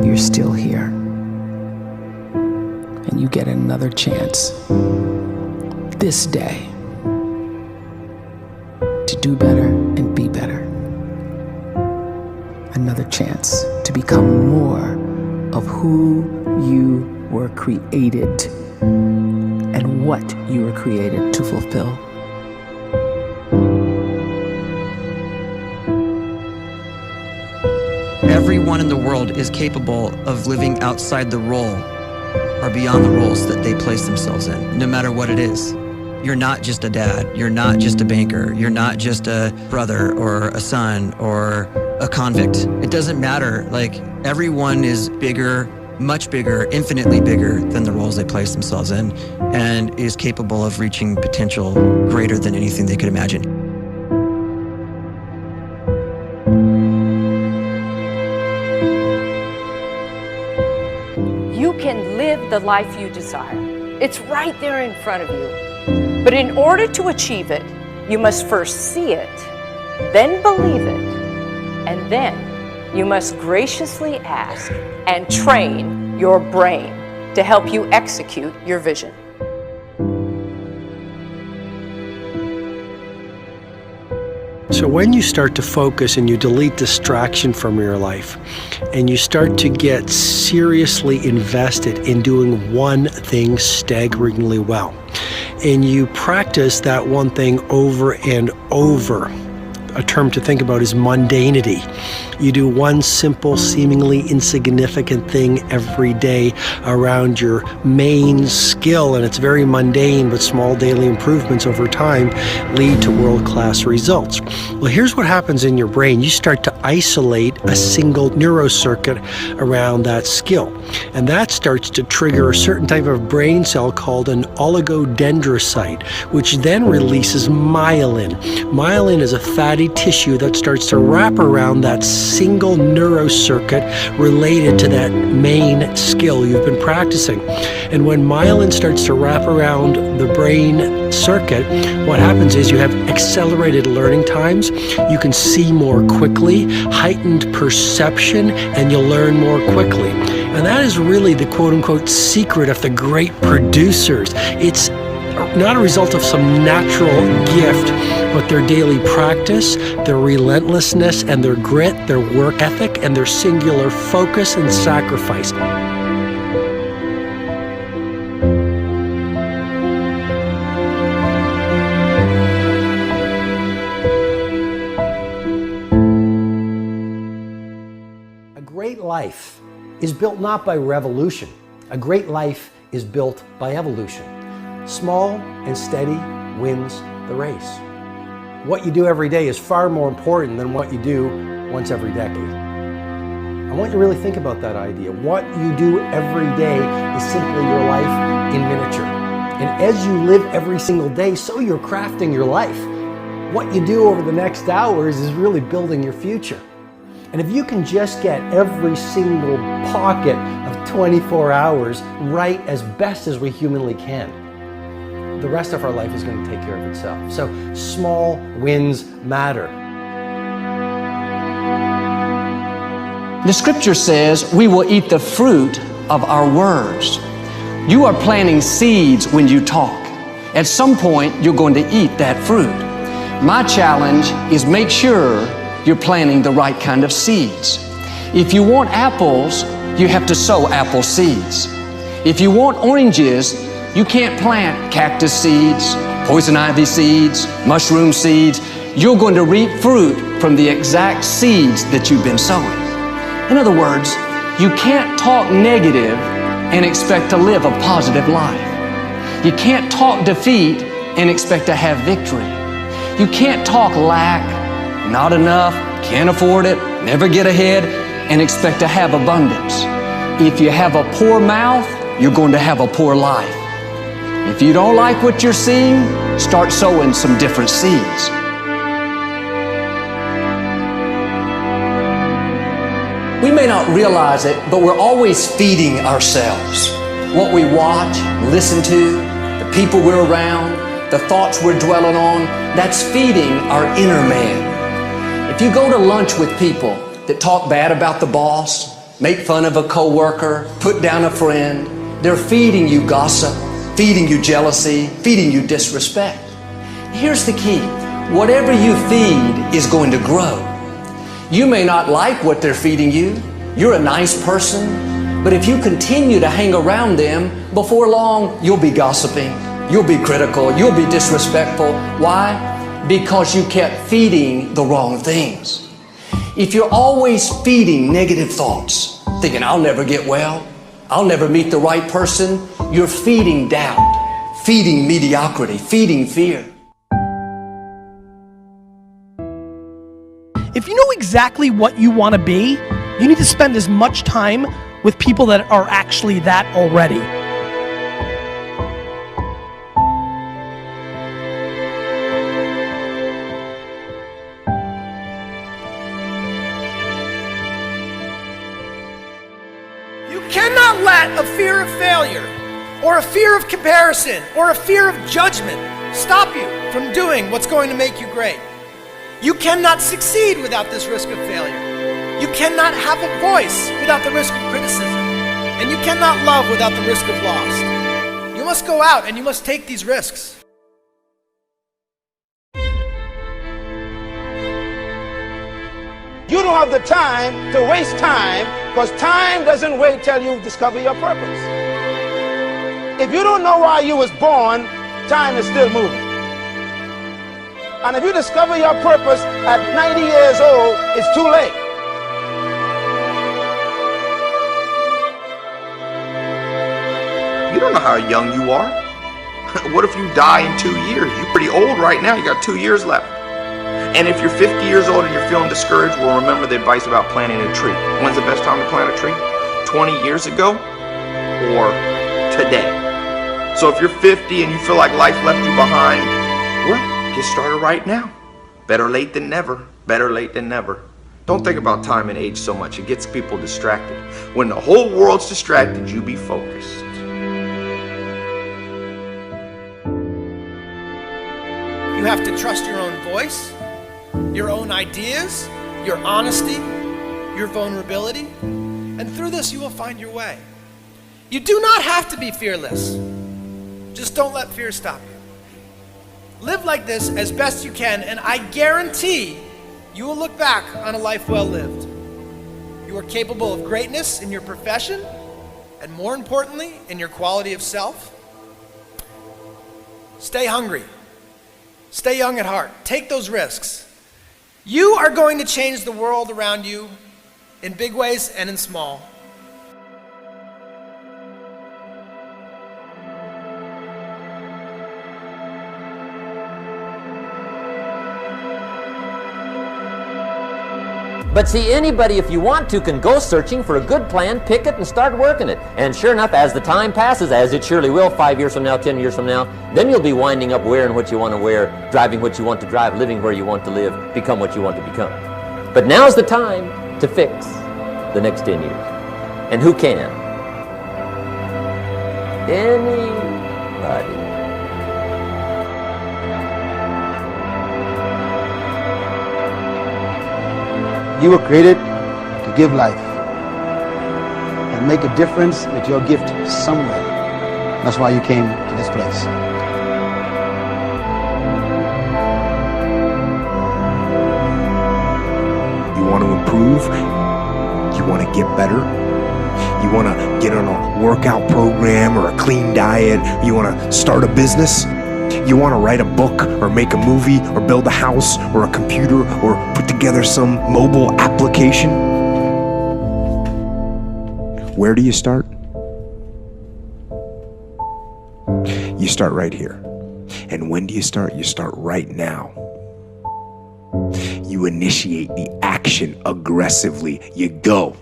you're still here. And you get another chance this day to do better and be better. Another chance to become more of who you were created and what you were created to fulfill. Everyone in the world is capable of living outside the role or beyond the roles that they place themselves in, no matter what it is. You're not just a dad, you're not just a banker, you're not just a brother or a son or a convict. It doesn't matter. Like, everyone is bigger, much bigger, infinitely bigger than the roles they place themselves in, and is capable of reaching potential greater than anything they could imagine. You can live the life you desire. It's right there in front of you. But in order to achieve it, you must first see it, then believe it, and then you must graciously ask and train your brain to help you execute your vision. So when you start to focus and you delete distraction from your life, and you start to get seriously invested in doing one thing staggeringly well, and you practice that one thing over and over, a term to think about is mundanity. You do one simple, seemingly insignificant thing every day around your main skill, and it's very mundane, but small daily improvements over time lead to world-class results. Well, here's what happens in your brain. You start to isolate a single neurocircuit around that skill, and that starts to trigger a certain type of brain cell called an oligodendrocyte, which then releases myelin. Myelin is a fatty tissue that starts to wrap around that single neurocircuit related to that main skill you've been practicing. And when myelin starts to wrap around the brain circuit, what happens is you have accelerated learning times, you can see more quickly, heightened perception, and you'll learn more quickly. And that is really the quote-unquote secret of the great producers. It's not a result of some natural gift, but their daily practice, their relentlessness and their grit, their work ethic, and their singular focus and sacrifice. A great life is built not by revolution. A great life is built by evolution. Small and steady wins the race. What you do every day is far more important than what you do once every decade. I want you to really think about that idea. What you do every day is simply your life in miniature. And as you live every single day, so you're crafting your life. What you do over the next hours is really building your future. And if you can just get every single pocket of 24 hours right as best as we humanly can, the rest of our life is going to take care of itself. So small wins matter. The scripture says we will eat the fruit of our words. You are planting seeds when you talk. At some point, you're going to eat that fruit. My challenge is make sure you're planting the right kind of seeds. If you want apples, you have to sow apple seeds. If you want oranges, you can't plant cactus seeds, poison ivy seeds, mushroom seeds. You're going to reap fruit from the exact seeds that you've been sowing. In other words, you can't talk negative and expect to live a positive life. You can't talk defeat and expect to have victory. You can't talk lack, not enough, can't afford it, never get ahead, and expect to have abundance. If you have a poor mouth, you're going to have a poor life. If you don't like what you're seeing, start sowing some different seeds. We may not realize it, but we're always feeding ourselves. What we watch, listen to, the people we're around, the thoughts we're dwelling on, that's feeding our inner man. If you go to lunch with people that talk bad about the boss, make fun of a coworker, put down a friend. They're feeding you gossip, feeding you jealousy, feeding you disrespect. Here's the key. Whatever you feed is going to grow. You may not like what they're feeding you. You're a nice person. But if you continue to hang around them, before long, you'll be gossiping. You'll be critical. You'll be disrespectful. Why? Because you kept feeding the wrong things. If you're always feeding negative thoughts, thinking, I'll never get well, I'll never meet the right person, you're feeding doubt, feeding mediocrity, feeding fear. If you know exactly what you want to be, you need to spend as much time with people that are actually that already. You cannot let a fear of failure, or a fear of comparison, or a fear of judgment stop you from doing what's going to make you great. You cannot succeed without this risk of failure. You cannot have a voice without the risk of criticism. And you cannot love without the risk of loss. You must go out and you must take these risks. You don't have the time to waste time, because time doesn't wait till you discover your purpose. If you don't know why you was born, time is still moving. And if you discover your purpose at 90 years old, it's too late. You don't know how young you are. What if you die in 2 years? You're pretty old right now. You got 2 years left. And if you're 50 years old and you're feeling discouraged, well, remember the advice about planting a tree. When's the best time to plant a tree? 20 years ago or today? So if you're 50 and you feel like life left you behind, well, get started right now. Better late than never. Better late than never. Don't think about time and age so much. It gets people distracted. When the whole world's distracted, you be focused. You have to trust your own voice, your own ideas, your honesty, your vulnerability, and through this you will find your way. You do not have to be fearless. Just don't let fear stop you. Live like this as best you can, and I guarantee you will look back on a life well lived. You are capable of greatness in your profession, and more importantly, in your quality of self. Stay hungry. Stay young at heart. Take those risks. You are going to change the world around you in big ways and in small. But see, anybody, if you want to, can go searching for a good plan, pick it, and start working it. And sure enough, as the time passes, as it surely will, 5 years from now, 10 years from now, then you'll be winding up wearing what you want to wear, driving what you want to drive, living where you want to live, become what you want to become. But now's the time to fix the next 10 years. And who can? Anybody. You were created to give life and make a difference with your gift somewhere. That's why you came to this place. You want to improve? You want to get better? You want to get on a workout program or a clean diet? You want to start a business? You want to write a book or make a movie or build a house or a computer or put together some mobile application? Where do you start? You start right here. And when do you start? You start right now. You initiate the action aggressively. You go.